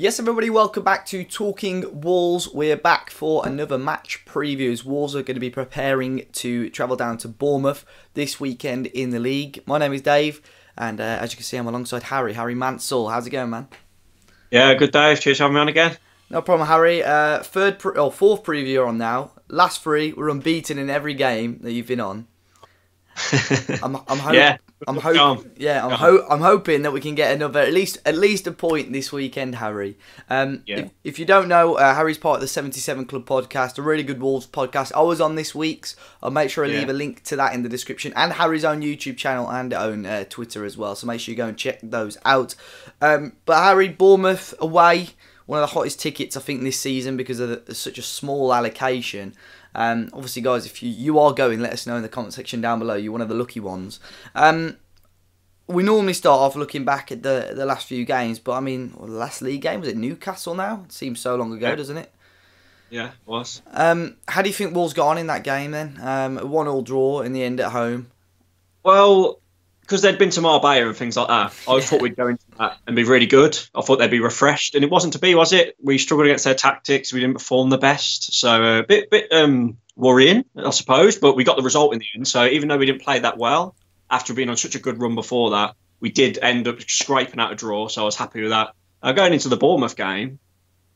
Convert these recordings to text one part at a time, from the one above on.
Yes, everybody, welcome back to Talking Wolves. We're back for another match previews. Wolves are going to be preparing to travel down to Bournemouth this weekend in the league. My name is Dave, and as you can see, I'm alongside Harry Mansell. How's it going, man? Yeah, good, Dave. Cheers for having me on again. No problem, Harry. Fourth preview you're on now. Last three, we're unbeaten in every game that you've been on. I'm hoping that we can get another at least a point this weekend, Harry. If you don't know, Harry's part of the 77 Club podcast, a really good Wolves podcast. I was on this week's. I'll make sure I leave a link to that in the description, and Harry's own YouTube channel and own Twitter as well. So make sure you go and check those out. But Harry, Bournemouth away, one of the hottest tickets I think this season because of such a small allocation. Obviously, guys, if you are going, let us know in the comment section down below. You're one of the lucky ones. We normally start off looking back at the last few games, but I mean, the last league game, was it Newcastle now? It seems so long ago, doesn't it? Yeah, it was. How do you think Wolves got on in that game then? A 1-1 draw in the end at home. Well, because they'd been to Marbella and things like that, I thought we'd go into that and be really good. I thought they'd be refreshed, and it wasn't to be, was it? We struggled against their tactics. We didn't perform the best, so a bit worrying, I suppose. But we got the result in the end. So even though we didn't play that well, after being on such a good run before that, we did end up scraping out a draw. So I was happy with that. Going into the Bournemouth game,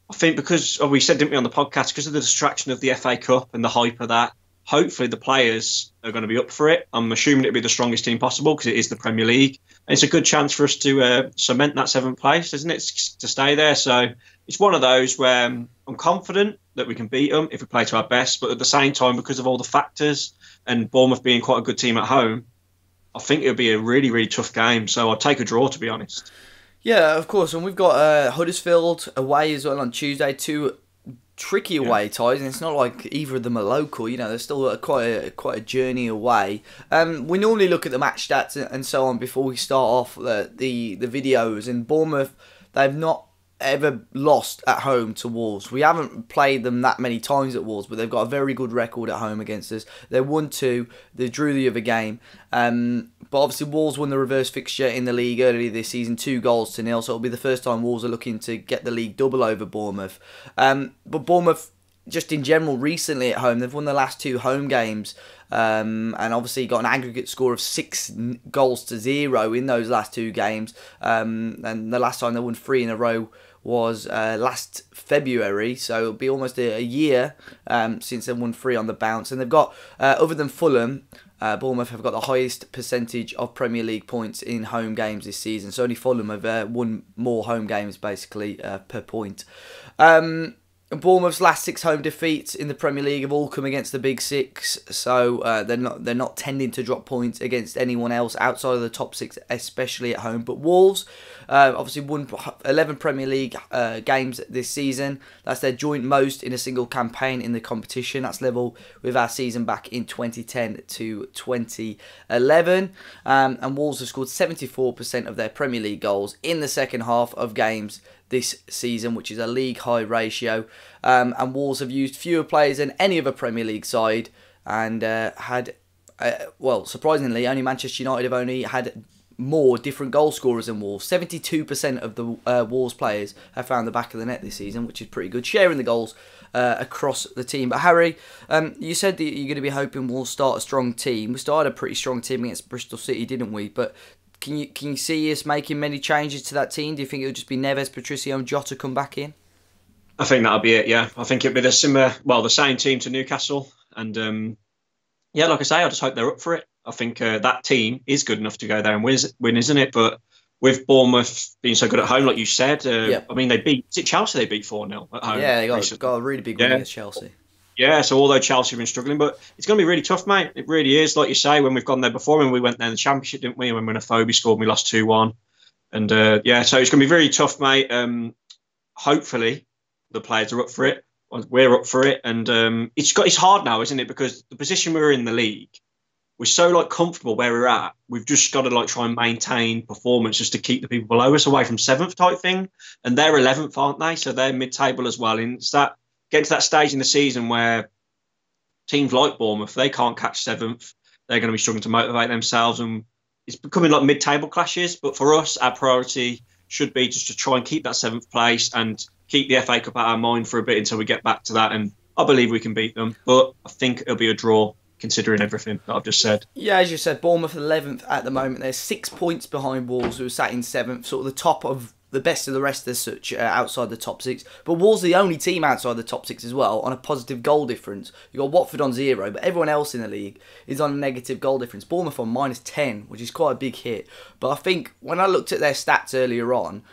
I think because we said, didn't we, on the podcast, because of the distraction of the FA Cup and the hype of that. Hopefully the players are going to be up for it. I'm assuming it'll be the strongest team possible because it is the Premier League. And it's a good chance for us to cement that 7th place, isn't it, to stay there. So it's one of those where I'm confident that we can beat them if we play to our best. But at the same time, because of all the factors and Bournemouth being quite a good team at home, I think it'll be a really, really tough game. So I'll take a draw, to be honest. Yeah, of course. And we've got Huddersfield away as well on Tuesday, two tricky away ties, and it's not like either of them are local. You know, they're still quite a journey away. We normally look at the match stats and so on before we start off the videos. And Bournemouth, they've not ever lost at home to Wolves. We haven't played them that many times at Wolves, but they've got a very good record at home against us. They won 2, they drew the other game. But obviously Wolves won the reverse fixture in the league earlier this season, 2-0, so it'll be the first time Wolves are looking to get the league double over Bournemouth. But Bournemouth, just in general, recently at home, they've won the last 2 home games, and obviously got an aggregate score of 6-0 in those last 2 games. And the last time they won 3 in a row was last February, so it'll be almost a year since they won 3 on the bounce. And they've got, other than Fulham, Bournemouth have got the highest percentage of Premier League points in home games this season. So only Fulham have won more home games, basically, per point. Bournemouth's last 6 home defeats in the Premier League have all come against the Big Six, so they're not tending to drop points against anyone else outside of the top 6, especially at home. But Wolves obviously won 11 Premier League games this season. That's their joint most in a single campaign in the competition. That's level with our season back in 2010 to 2011. And Wolves have scored 74% of their Premier League goals in the second half of games this season, which is a league high ratio. And Wolves have used fewer players than any other Premier League side, and surprisingly, only Manchester United have only had more different goal scorers than Wolves. 72% of the Wolves players have found the back of the net this season, which is pretty good, sharing the goals across the team. But Harry, you said that you're going to be hoping Wolves start a strong team. We started a pretty strong team against Bristol City, didn't we? But can you see us making many changes to that team? Do you think it'll just be Neves, Patricio and Jota come back in? I think that'll be it, yeah. I think it'll be the same team to Newcastle. And like I say, I just hope they're up for it. I think that team is good enough to go there and win, isn't it? But with Bournemouth being so good at home, like you said, I mean, is it Chelsea they beat 4-0 at home? Yeah, they got a really big win against Chelsea. Yeah, so although Chelsea have been struggling, but it's going to be really tough, mate. It really is. Like you say, when we've gone there before, when we went there in the Championship, didn't we? When Phobie scored, we lost 2-1. And so it's going to be really tough, mate. Hopefully, the players are up for it. We're up for it. And it's hard now, isn't it? Because the position we're in the league, we're so comfortable where we're at. We've just got to try and maintain performance just to keep the people below us away from 7th type thing. And they're 11th, aren't they? So they're mid-table as well. And it's that getting to that stage in the season where teams like Bournemouth, they can't catch 7th. They're going to be struggling to motivate themselves, and it's becoming like mid-table clashes. But for us, our priority should be just to try and keep that 7th place and keep the FA Cup out of our mind for a bit until we get back to that. And I believe we can beat them, but I think it'll be a draw considering everything that I've just said. Yeah, as you said, Bournemouth 11th at the moment. They're 6 points behind Wolves, who are sat in 7th, sort of the top of the best of the rest as such, outside the top 6. But Wolves are the only team outside the top 6 as well on a positive goal difference. You've got Watford on 0, but everyone else in the league is on a negative goal difference. Bournemouth on -10, which is quite a big hit. But I think when I looked at their stats earlier on,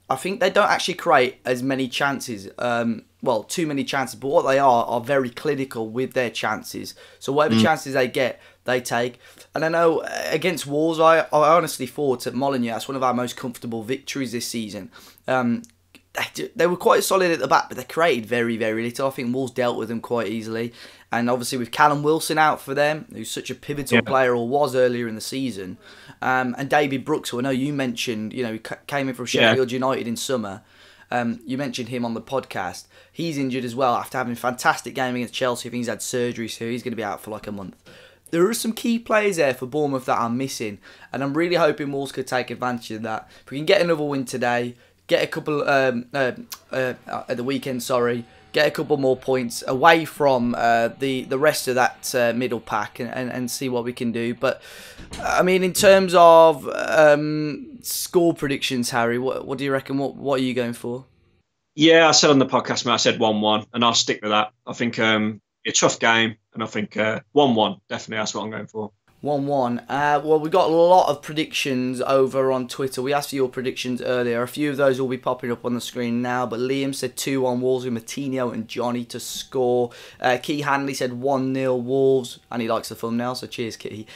I think they don't actually create as many chances. Too many chances, but what they are very clinical with their chances. So whatever chances they get, they take. And I know against Wolves, I honestly thought at Molineux, that's one of our most comfortable victories this season. They were quite solid at the back, but they created very, very little. I think Wolves dealt with them quite easily. And obviously with Callum Wilson out for them, who's such a pivotal player, or was earlier in the season, and David Brooks, who I know you mentioned, he came in from Sheffield United in summer. You mentioned him on the podcast. He's injured as well after having a fantastic game against Chelsea. I think he's had surgery, so he's going to be out for like a month. There are some key players there for Bournemouth that are missing, and I'm really hoping Wolves could take advantage of that. If we can get another win today, get a couple at the weekend, get a couple more points away from the rest of that middle pack and see what we can do. But I mean, in terms of score predictions, Harry, what do you reckon? What are you going for? Yeah, I said on the podcast, mate, I said 1-1, and I'll stick with that. I think a tough game, and I think 1-1, definitely, that's what I'm going for. 1-1. Well, we got a lot of predictions over on Twitter. We asked for your predictions earlier. A few of those will be popping up on the screen now. But Liam said 2-1 Wolves with Matinho and Johnny to score. Key Hanley said 1-0 Wolves. And he likes the thumbnail, so cheers, Key.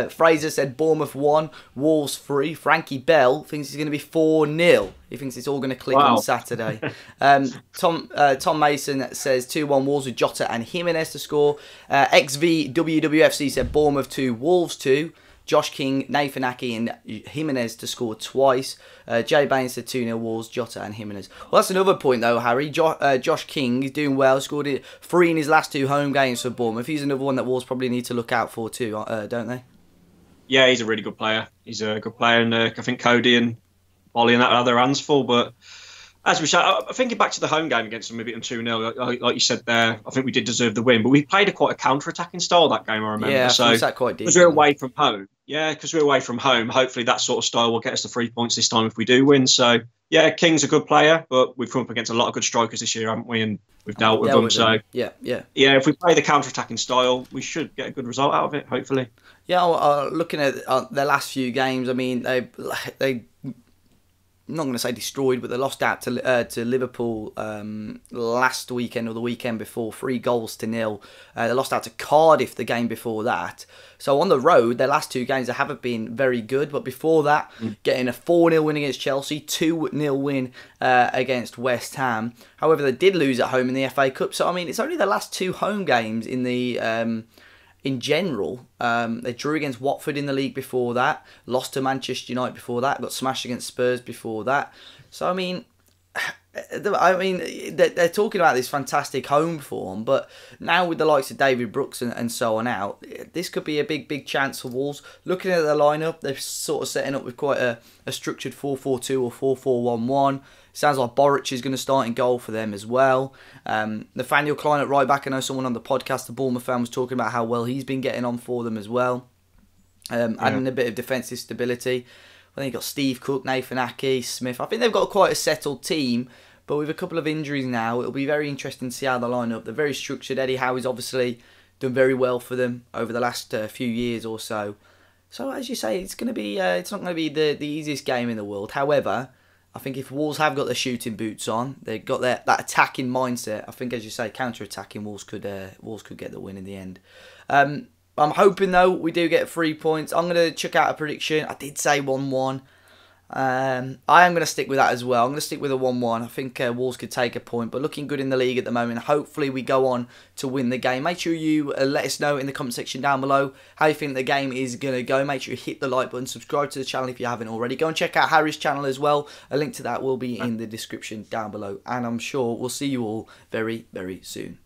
Fraser said Bournemouth 1, Wolves 3. Frankie Bell thinks it's going to be 4-0. He thinks it's all going to click on Saturday. Tom Mason says 2-1 Wolves with Jota and Jimenez to score. XVWWFC said Bournemouth 2, Wolves 2. Josh King, Nathan Aki and Jimenez to score twice. Jay Baines said 2-0 Wolves, Jota and Jimenez. Well, that's another point though, Harry. Josh King is doing well. Scored it 3 in his last 2 home games for Bournemouth. He's another one that Wolves probably need to look out for too, don't they? Yeah, he's a really good player. He's a good player, and I think Cody and Ollie and that had their hands full, but as we said, I think back to the home game against them, we beat them 2-0. Like you said there, I think we did deserve the win, but we played quite a counter-attacking style that game, I remember. Yeah, so that quite deep. Because we're away from home. Yeah, because we're away from home. Hopefully that sort of style will get us the 3 points this time if we do win. So, yeah, King's a good player, but we've come up against a lot of good strikers this year, haven't we? And we've dealt with them. So, yeah, if we play the counter-attacking style, we should get a good result out of it, hopefully. Yeah, looking at their last few games, I mean, they I'm not going to say destroyed, but they lost out to Liverpool last weekend or the weekend before, 3-0. They lost out to Cardiff the game before that. So on the road, their last 2 games, they haven't been very good. But before that, getting a 4-0 win against Chelsea, 2-0 win against West Ham. However, they did lose at home in the FA Cup. So, I mean, it's only the last 2 home games in the... In general, they drew against Watford in the league before that, lost to Manchester United before that, got smashed against Spurs before that. So, I mean, they're talking about this fantastic home form, but now with the likes of David Brooks and so on out, this could be a big chance for Wolves. Looking at the lineup, they're sort of setting up with quite a structured 4-4-2 or 4-4-1-1. Sounds like Boric is going to start in goal for them as well. Nathaniel Klein at right back. I know someone on the podcast, the Bournemouth fan, was talking about how well he's been getting on for them as well. Adding a bit of defensive stability. I think you've got Steve Cook, Nathan Aki, Smith. I think they've got quite a settled team, but with a couple of injuries now, it'll be very interesting to see how they line up. They're very structured. Eddie Howe has obviously done very well for them over the last few years or so. So as you say, it's going to be it's not going to be the easiest game in the world. However, I think if Wolves have got their shooting boots on, they've got that attacking mindset. I think, as you say, counter-attacking, Wolves could get the win in the end. I'm hoping, though, we do get 3 points. I'm going to check out a prediction. I did say 1-1. I am going to stick with that as well. I'm going to stick with a 1-1. I think Wolves could take a point, but looking good in the league at the moment. Hopefully we go on to win the game. Make sure you let us know in the comment section down below how you think the game is going to go. Make sure you hit the like button, subscribe to the channel if you haven't already. Go and check out Harry's channel as well. A link to that will be in the description down below, and I'm sure we'll see you all very, very soon.